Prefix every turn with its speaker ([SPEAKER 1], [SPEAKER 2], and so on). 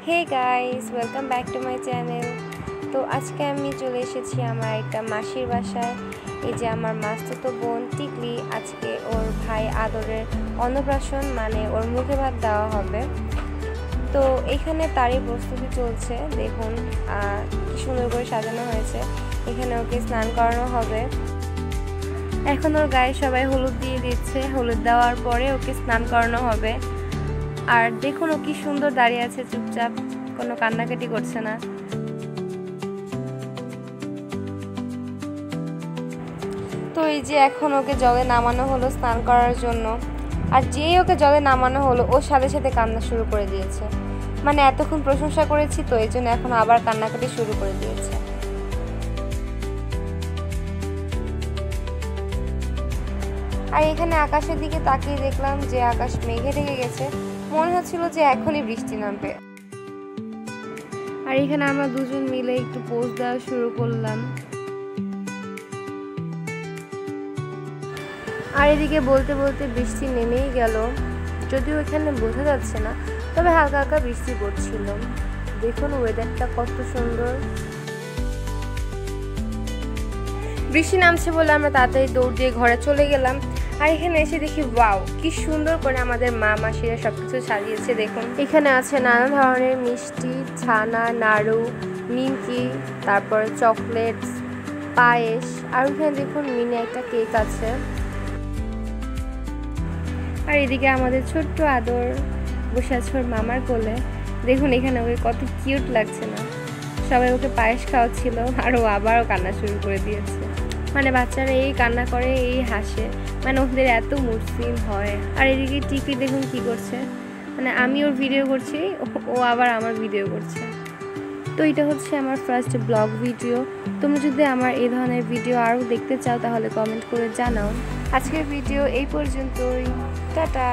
[SPEAKER 1] Hey guys welcome back to my channel. तो आज के আমি চলে এসেছি আমার একটা মাসির বাসায়। এই যে আমার মাস্তুতো বোন টিকলি আজকে ওর ভাই আদরের অন্নপ্রাশন মানে ওর মুখে ভাত দেওয়া হবে। তো এখানে তারই প্রস্তুতি চলছে, দেখুন কি সুন্দর করে সাজানো হয়েছে। এখানে ওকে স্নান করানো হবে। এখন ওর গায়ে সবাই হলুদ দিয়ে দিচ্ছে, হলুদ দেওয়ার পরে ওকে স্নান করানো হবে। আর দেখুন ও কি সুন্দর দাঁড়িয়ে আছে, চুপচাপ, কোনো কান্নাকাটি করছে না। তো এই যে এখন ওকে জলে নামানো হলো স্নান করার জন্য। আর যেই ওকে জলে নামানো হলো ওর সাথে সাথে কান্না শুরু করে দিয়েছে। মানে এতক্ষণ প্রশংসা করেছি তো এই জন্য এখন আবার কান্নাকাটি শুরু করে দিয়েছে। আর এখানে আকাশের দিকে তাকিয়ে দেখলাম যে আকাশ মেঘে ঢেকে গেছে, মনে হচ্ছিল যে এখনই বৃষ্টি নামবে। আর এখানে আমরা দুজন মিলে একটু পোজ দেওয়া শুরু করলাম। আর এদিকে বলতে বলতে বৃষ্টি নেমেই গেল, যদিও এখানে বোঝা যাচ্ছে না, তবে হালকা হালকা বৃষ্টি পড়ছিল। দেখুন ওয়েদারটা কত সুন্দর। বৃষ্টি নামছে বলে আমরা তাড়াতাড়ি দৌড় দিয়ে ঘরে চলে গেলাম। আর এখানে এসে দেখি ওয়াও কি সুন্দর করে আমাদের মা মাসিরা সবকিছু সাজিয়েছে। দেখুন এখানে আছে নানা ধরনের মিষ্টি, ছানা, নাড়ু, নিমকি, তারপর চকলেটস, পায়েস। আর এখানে দেখুন মিনি একটা কেক আছে। আর এদিকে আমাদের ছোট্ট আদর বসে আছে ওর মামার কোলে। দেখুন এখানে ওকে কত কিউট লাগছে না। সবাই ওকে পায়েস খাওয়াচ্ছিল আর ও আবারও কান্না শুরু করে দিয়েছে। মানে বাচ্চারা এই কান্না করে এই হাসে, মানে ওদের এত মুসলিম হয়। আর এদিকে টিকলি দেখুন কি করছে, মানে আমি ওর ভিডিও করছি ও আবার আমার ভিডিও করছে। তো এটা হচ্ছে আমার ফার্স্ট ব্লগ ভিডিও। তোমরা যদি আমার এই ধরনের ভিডিও আরও দেখতে চাও তাহলে কমেন্ট করে জানাও। আজকের ভিডিও এই পর্যন্তই, টাটা।